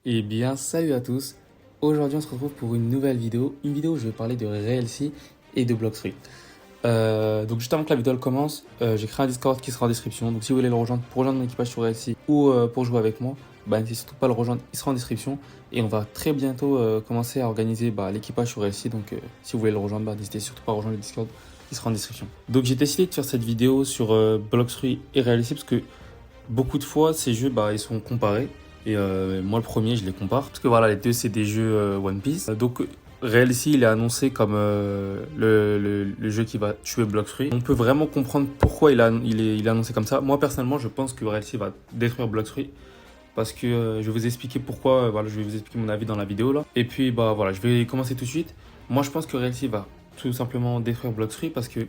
Eh bien, salut à tous. Aujourd'hui, on se retrouve pour une nouvelle vidéo. Une vidéo où je vais parler de RealC et de Blockstreet. Donc, juste avant que la vidéo elle commence, j'ai créé un Discord qui sera en description. Donc, si vous voulez le rejoindre pour rejoindre mon équipage sur RealC ou pour jouer avec moi, n'hésitez surtout pas à le rejoindre. Il sera en description. Et on va très bientôt commencer à organiser l'équipage sur RealC. Donc, si vous voulez le rejoindre, n'hésitez surtout pas à rejoindre le Discord qui sera en description. Donc, j'ai décidé de faire cette vidéo sur Blockstreet et RealC parce que beaucoup de fois, ces jeux, ils sont comparés. Et moi, le premier, je les compare. Parce que voilà, les deux, c'est des jeux One Piece. Donc, RealC, il est annoncé comme le jeu qui va tuer Blockstreet. On peut vraiment comprendre pourquoi il est annoncé comme ça. Moi, personnellement, je pense que RealC va détruire Blockstreet. Parce que je vais vous expliquer pourquoi. Voilà, je vais vous expliquer mon avis dans la vidéo là. Et puis, voilà, je vais commencer tout de suite. Moi, je pense que RealC va tout simplement détruire Blockstreet parce que,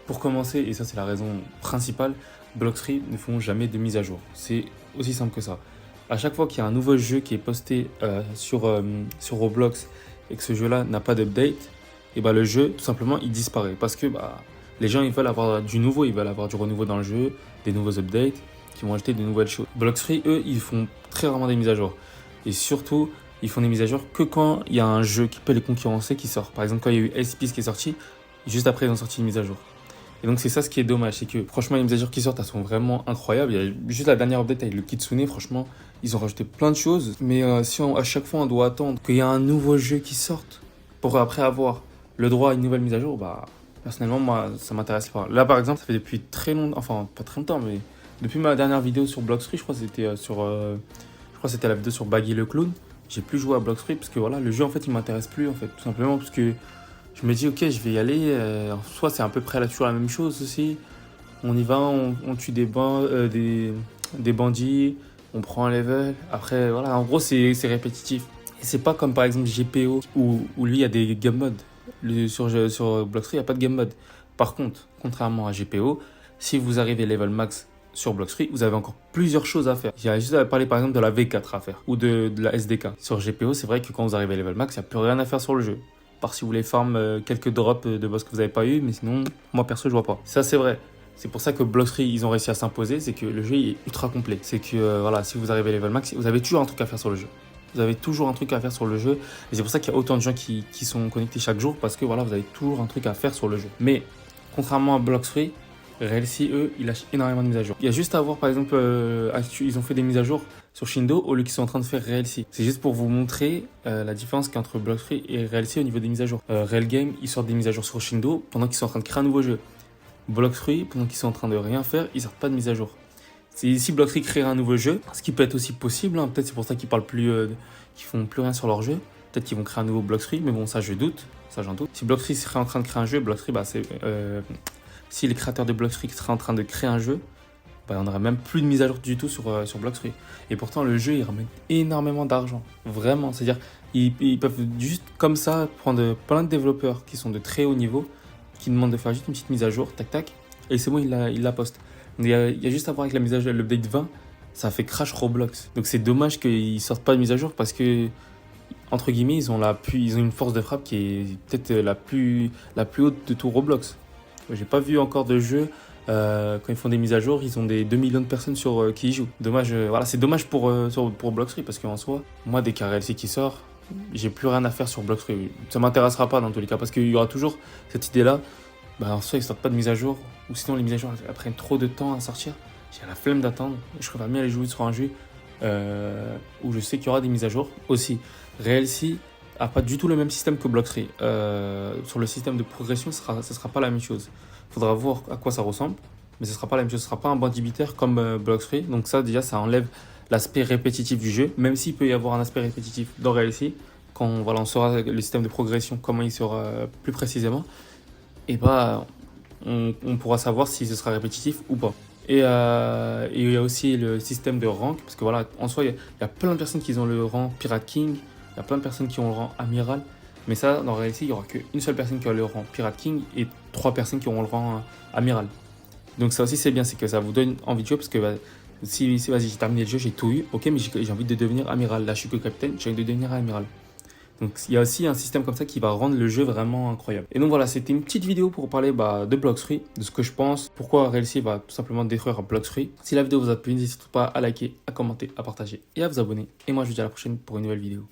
pour commencer, et ça, c'est la raison principale, Blockstreet ne font jamais de mise à jour. C'est aussi simple que ça. À chaque fois qu'il y a un nouveau jeu qui est posté sur Roblox et que ce jeu-là n'a pas d'update, et le jeu, tout simplement, il disparaît. Parce que les gens, ils veulent avoir du nouveau, ils veulent avoir du renouveau dans le jeu, des nouveaux updates, qui vont ajouter de nouvelles choses. Blockstreet, eux, ils font très rarement des mises à jour. Et surtout, ils font des mises à jour que quand il y a un jeu qui peut les concurrencer qui sort. Par exemple, quand il y a eu SPC qui est sorti, juste après, ils ont sorti une mise à jour. Et donc c'est ça ce qui est dommage, c'est que franchement les mises à jour qui sortent elles sont vraiment incroyables. Il y a juste la dernière update avec le Kitsune, franchement ils ont rajouté plein de choses. Mais si à chaque fois on doit attendre qu'il y ait un nouveau jeu qui sorte pour après avoir le droit à une nouvelle mise à jour, personnellement moi ça m'intéresse pas. Là par exemple ça fait depuis très longtemps, enfin pas très longtemps mais depuis ma dernière vidéo sur Blockstreet, je crois que c'était c'était la vidéo sur Baggy le Clown. J'ai plus joué à Blockstreet parce que voilà le jeu en fait il m'intéresse plus en fait tout simplement parce que je me dis, ok, je vais y aller. En soi, c'est à peu près toujours la même chose aussi. On y va, on tue des bandits, on prend un level. Après, voilà, en gros, c'est répétitif. Et c'est pas comme par exemple GPO où lui, il y a des game modes. Sur Blockstreet, il n'y a pas de game mode. Par contre, contrairement à GPO, si vous arrivez level max sur Blockstreet, vous avez encore plusieurs choses à faire. Il y a juste à parler par exemple de la V4 à faire ou de la SDK. Sur GPO, c'est vrai que quand vous arrivez level max, il n'y a plus rien à faire sur le jeu part si vous voulez farm quelques drops de boss que vous n'avez pas eu, mais sinon, moi perso, je vois pas. Ça, c'est vrai. C'est pour ça que Blockstreet, ils ont réussi à s'imposer, c'est que le jeu est ultra complet. C'est que voilà, si vous arrivez level max, vous avez toujours un truc à faire sur le jeu. Vous avez toujours un truc à faire sur le jeu. Et c'est pour ça qu'il y a autant de gens qui sont connectés chaque jour, parce que voilà, vous avez toujours un truc à faire sur le jeu. Mais contrairement à Blockstreet, RealC, eux, ils lâchent énormément de mises à jour. Il y a juste à voir, par exemple, ils ont fait des mises à jour sur Shindo au lieu qu'ils sont en train de faire RealC. C'est juste pour vous montrer la différence qu'il y a entre Blockstreet et RealC au niveau des mises à jour. Real Game, ils sortent des mises à jour sur Shindo pendant qu'ils sont en train de créer un nouveau jeu. Blockstreet, pendant qu'ils sont en train de rien faire, ils sortent pas de mise à jour. Si Blockstreet crée un nouveau jeu, ce qui peut être aussi possible, hein, peut-être c'est pour ça qu'ils parlent plus, qu'ils font plus rien sur leur jeu. Peut-être qu'ils vont créer un nouveau Blockstreet, mais bon, ça je doute, ça j'en doute. Si Blockstreet serait en train de créer un jeu, Blockstreet, si les créateurs de Blockstreet seraient en train de créer un jeu, on n'aurait même plus de mise à jour du tout sur Blockstreet. Et pourtant, le jeu, il ramène énormément d'argent. Vraiment. C'est-à-dire, ils peuvent juste comme ça prendre plein de développeurs qui sont de très haut niveau, qui demandent de faire juste une petite mise à jour, tac tac, et c'est bon, ils la postent. Il y a juste à voir avec la mise à jour, l'update 20, ça fait crash Roblox. Donc c'est dommage qu'ils sortent pas de mise à jour parce que, entre guillemets, ils ont une force de frappe qui est peut-être la plus haute de tout Roblox. J'ai pas vu encore de jeu. Quand ils font des mises à jour, ils ont des 2 millions de personnes qui y jouent. Dommage, voilà, c'est dommage pour Blockstreet parce qu'en soi, moi, dès qu'il y a RealC qui sort, j'ai plus rien à faire sur Blockstreet. Ça m'intéressera pas dans tous les cas parce qu'il y aura toujours cette idée-là. En soi, ils sortent pas de mise à jour ou sinon les mises à jour elles prennent trop de temps à sortir. J'ai la flemme d'attendre. Je préfère bien aller jouer sur un jeu où je sais qu'il y aura des mises à jour aussi. RealC a pas du tout le même système que Blockstreet. Sur le système de progression, ce sera pas la même chose. Il faudra voir à quoi ça ressemble, mais ce sera pas la même chose. Ce sera pas un bandit beater comme Blockstreet. Donc ça, déjà, ça enlève l'aspect répétitif du jeu, même s'il peut y avoir un aspect répétitif dans RealC. Quand voilà, on saura le système de progression, comment il sera plus précisément, et on pourra savoir si ce sera répétitif ou pas. Et il y a aussi le système de rank, parce que voilà, en soi, il y a plein de personnes qui ont le rang Pirate King, il y a plein de personnes qui ont le rang Amiral, mais ça, dans RealC, il n'y aura qu'une seule personne qui aura le rang Pirate King et 3 personnes qui auront le rang Amiral. Donc ça aussi, c'est bien, c'est que ça vous donne envie de jouer, parce que si vas-y, j'ai terminé le jeu, j'ai tout eu, ok, mais j'ai envie de devenir Amiral. Là, je suis que capitaine, j'ai envie de devenir Amiral. Donc il y a aussi un système comme ça qui va rendre le jeu vraiment incroyable. Et donc voilà, c'était une petite vidéo pour parler de Blox-Fruits, de ce que je pense, pourquoi Relcy va tout simplement détruire Blox-Fruits. Si la vidéo vous a plu, n'hésitez pas à liker, à commenter, à partager et à vous abonner. Et moi je vous dis à la prochaine pour une nouvelle vidéo.